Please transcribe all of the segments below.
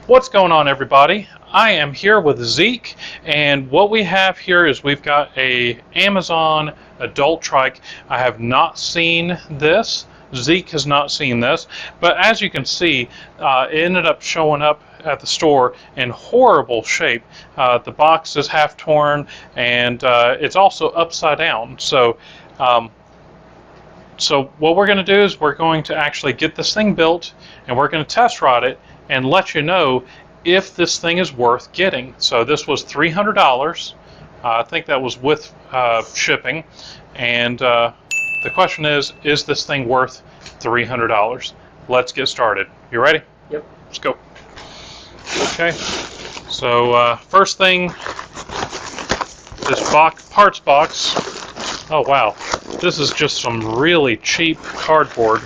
What's going on, everybody? I am here with Zeke, and what we have here is we've got a Amazon adult trike. I have not seen this. Zeke has not seen this, but as you can see, it ended up showing up at the store in horrible shape. The box is half torn, and it's also upside down. So what we're going to do is we're going to actually get this thing built, and we're going to test ride it and let you know if this thing is worth getting. So this was $300. I think that was with shipping. And the question is this thing worth $300? Let's get started. You ready? Yep. Let's go. Okay. So first thing, this parts box. Oh wow. This is just some really cheap cardboard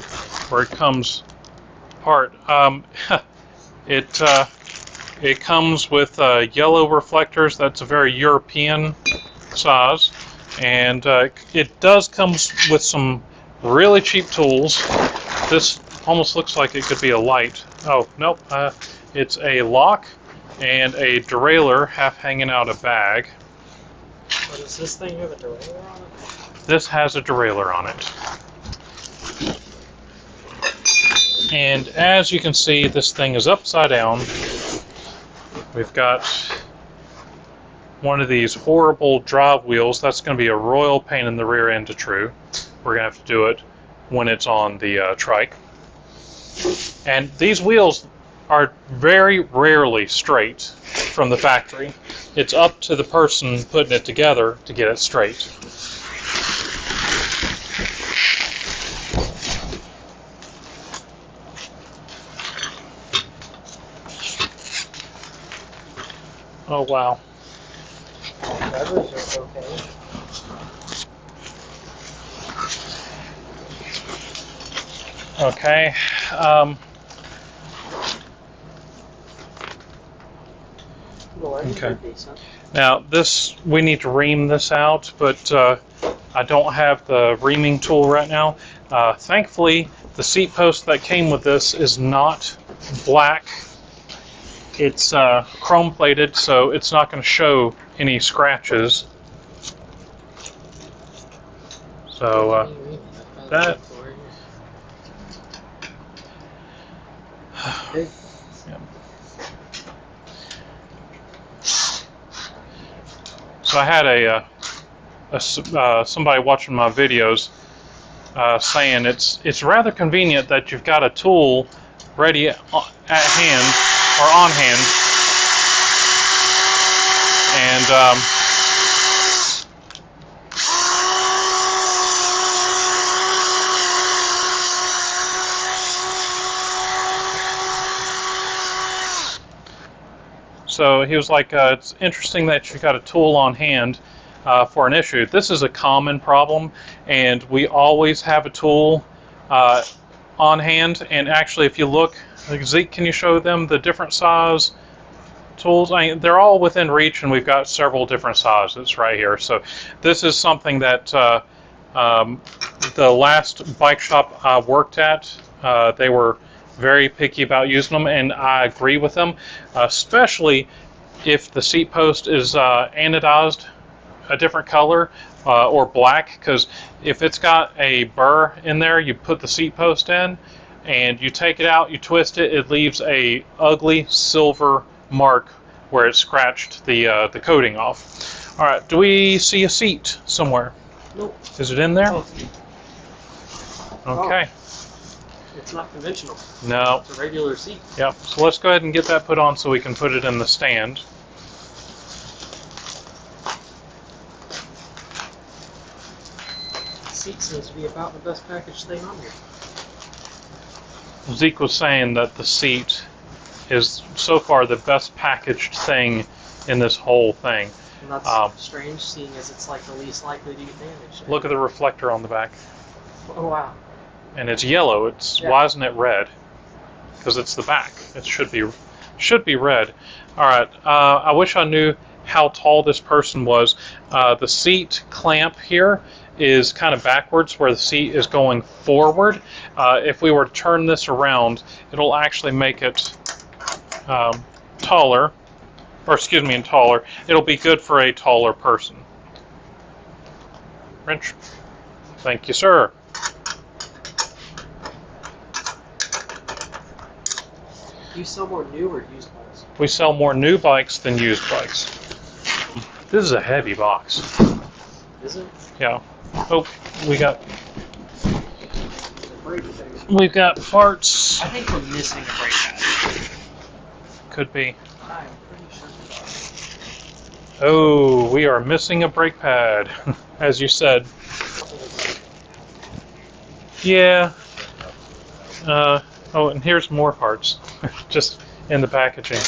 where it comes apart. It comes with yellow reflectors. That's a very European size, and it does come with some really cheap tools. This almost looks like it could be a light. Oh nope, it's a lock and a derailleur half hanging out a bag. What, does this thing have a derailleur on it? This has a derailleur on it. And as you can see, this thing is upside down. We've got one of these horrible drive wheels. That's going to be a royal pain in the rear end to true. We're going to have to do it when it's on the trike. And these wheels are very rarely straight from the factory. It's up to the person putting it together to get it straight. Oh wow. Levers are okay. Okay. Okay. Now this, we need to ream this out, but I don't have the reaming tool right now. Thankfully, the seat post that came with this is not black. It's chrome plated, so it's not going to show any scratches. So that. Yeah. So I had somebody watching my videos saying it's rather convenient that you've got a tool ready at hand or on hand, and so he was like, it's interesting that you've got a tool on hand for an issue. This is a common problem, and we always have a tool on hand. And actually, if you look, Zeke, can you show them the different size tools? I mean, they're all within reach, and we've got several different sizes right here. So this is something that the last bike shop I worked at, they were very picky about using them, and I agree with them, especially if the seat post is anodized a different color or black, because if it's got a burr in there, you put the seat post in and you take it out, you twist it, it leaves a ugly silver mark where it scratched the coating off. All right, do we see a seat somewhere? Nope. Is it in there? Oh. Okay. Oh. It's not conventional. No. It's a regular seat. Yep. So let's go ahead and get that put on so we can put it in the stand. The seat seems to be about the best packaged thing on here. Zeke was saying that the seat is so far the best packaged thing in this whole thing. And that's strange, seeing as it's like the least likely to get damaged. Look at the reflector on the back. Oh wow. And it's yellow. It's Why isn't it red? Because it's the back. It should be red. All right. I wish I knew how tall this person was. The seat clamp here is kind of backwards, where the seat is going forward. If we were to turn this around, it'll actually make it taller, or excuse me, taller. It'll be good for a taller person. Wrench. Thank you, sir. Do you sell more new or used bikes? We sell more new bikes than used bikes. This is a heavy box. Is it? Yeah. Oh, we got The brake thing. we've got parts. I think we're missing a brake pad. Could be. I'm pretty sure we are. Oh, we are missing a brake pad, as you said. Yeah. Oh, and here's more parts, just in the packaging.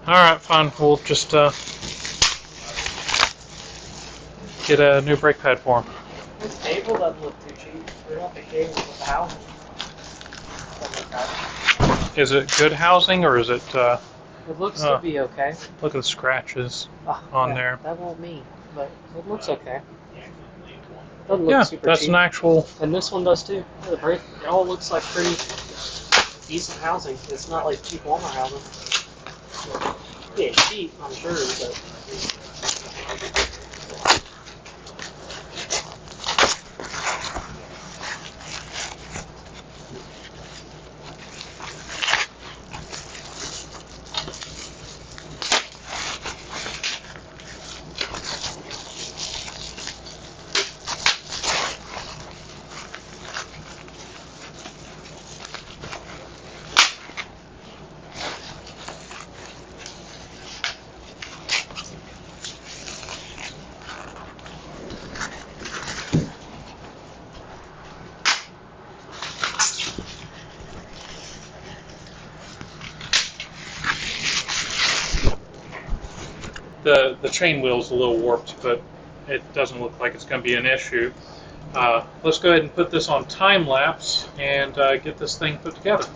All right, fine. We'll just get a new brake pad for him. This cable doesn't look too cheap. We're not the cable with the housing. Is it good housing, or is it? It looks to be okay. Look at the scratches Oh, on yeah, there. That won't mean, but it looks okay. Doesn't look Yeah, super that's cheap. an actual. And this one does too. Yeah, the brake, it all looks like pretty decent housing. It's not like cheap Walmart housing. Yeah, it's cheap, I'm sure, but. The chain wheel's a little warped, but it doesn't look like it's going to be an issue. Let's go ahead and put this on time lapse and get this thing put together.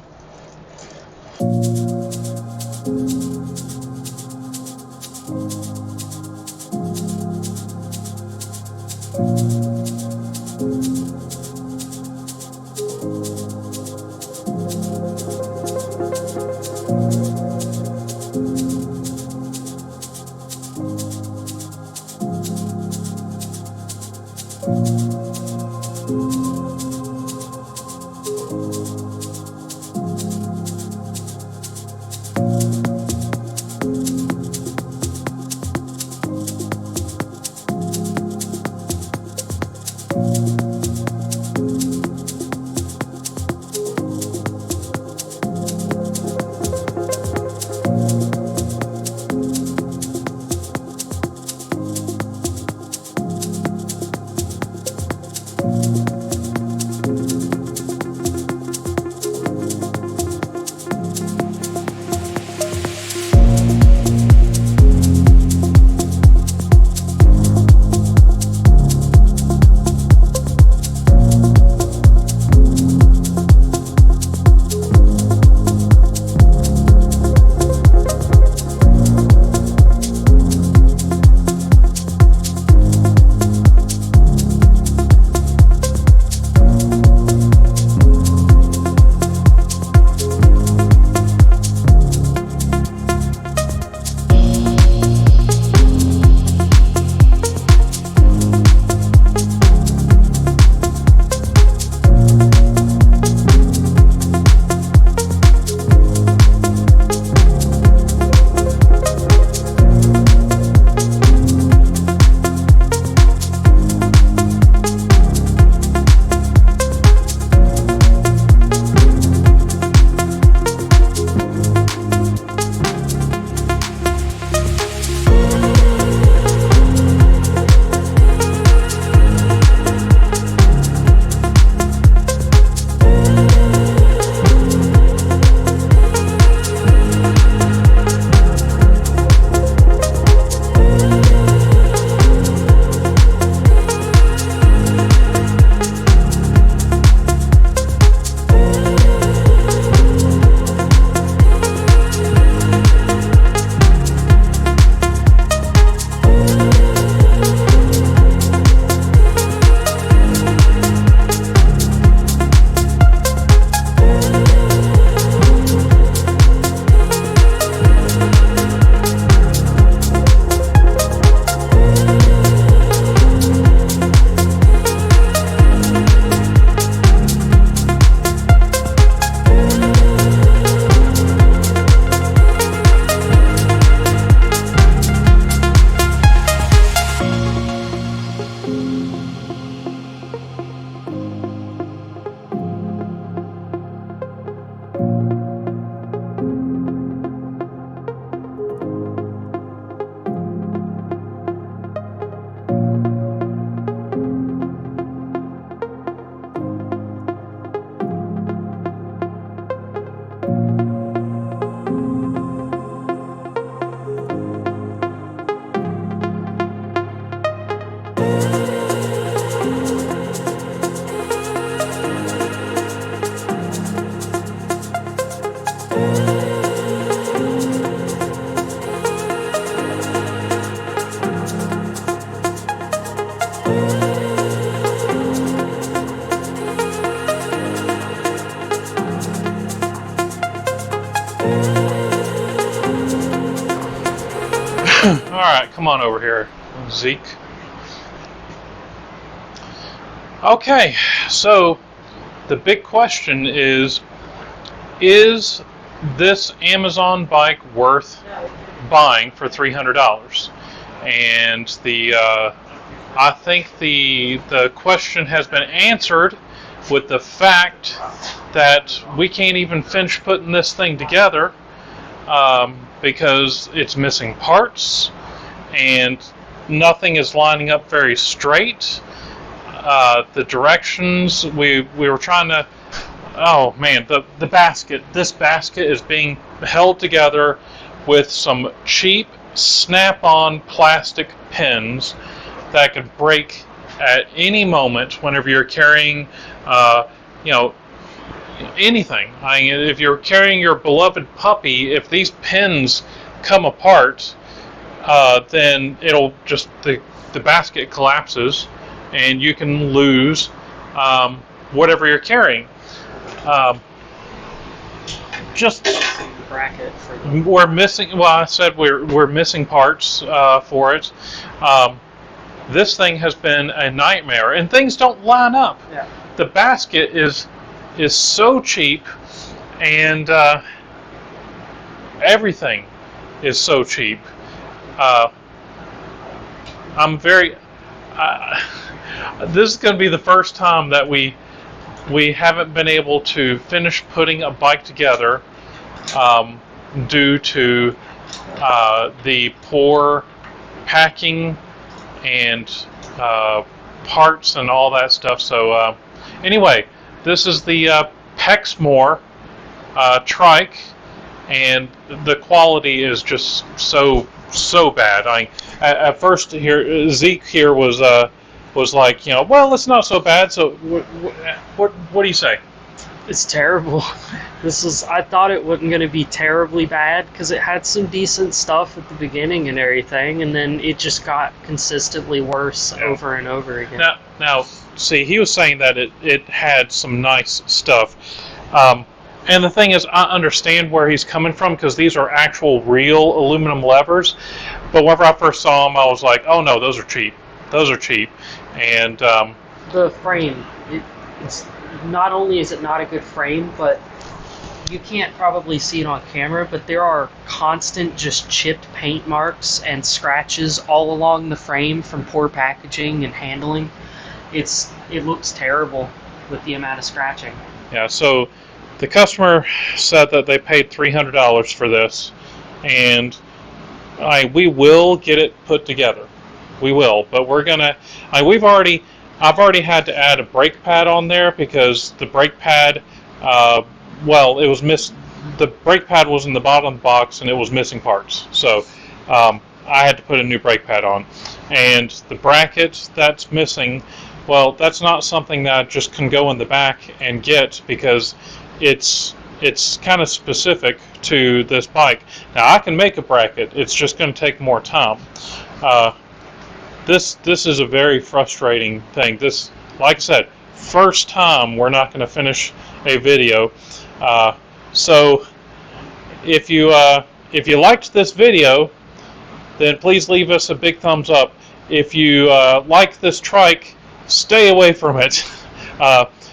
Alright, come on over here, Zeke. Okay, so the big question is this Amazon bike worth buying for $300? And I think the question has been answered with the fact that we can't even finish putting this thing together because it's missing parts and nothing is lining up very straight. The directions we were trying to. Oh man, the basket. This basket is being held together with some cheap snap-on plastic pins that could break at any moment whenever you're carrying, you know, anything. I mean, if you're carrying your beloved puppy, if these pins come apart, then it'll just the basket collapses, and you can lose whatever you're carrying. Just bracket for the... we're missing. Well, I said we're missing parts for it. This thing has been a nightmare, and things don't line up. Yeah. The basket is so cheap, and everything is so cheap. I'm very. This is going to be the first time that we haven't been able to finish putting a bike together due to the poor packing and parts and all that stuff. So anyway, this is the Pexmore trike, and the quality is just so bad. At first here Zeke here was like, well, it's not so bad. So what do you say? It's terrible. I thought it wasn't going to be terribly bad because it had some decent stuff at the beginning and everything, and then it just got consistently worse over and over again. Now, see, he was saying that it had some nice stuff. And the thing is, I understand where he's coming from because these are actual real aluminum levers. But whenever I first saw them, I was like, oh no, those are cheap. Those are cheap. And the frame, it's not only is it not a good frame, but you can't probably see it on camera, but there are constant just chipped paint marks and scratches all along the frame from poor packaging and handling. It looks terrible with the amount of scratching. Yeah, so the customer said that they paid $300 for this, and we will get it put together. We will, but we're gonna. I've already had to add a brake pad on there because the brake pad, well, it was the brake pad was in the bottom of the box and it was missing parts. So I had to put a new brake pad on, and the bracket that's missing. Well, that's not something that I just can go in the back and get because it's kind of specific to this bike. Now I can make a bracket. It's just going to take more time. This is a very frustrating thing. This, like I said, first time we're not going to finish a video. So if you liked this video, then please leave us a big thumbs up. If you like this trike, stay away from it.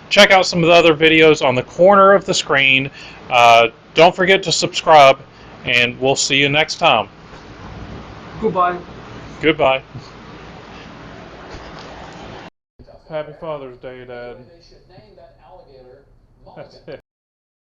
Check out some of the other videos on the corner of the screen. Don't forget to subscribe, and we'll see you next time. Goodbye. Goodbye. Happy Father's Day, Dad. That's it.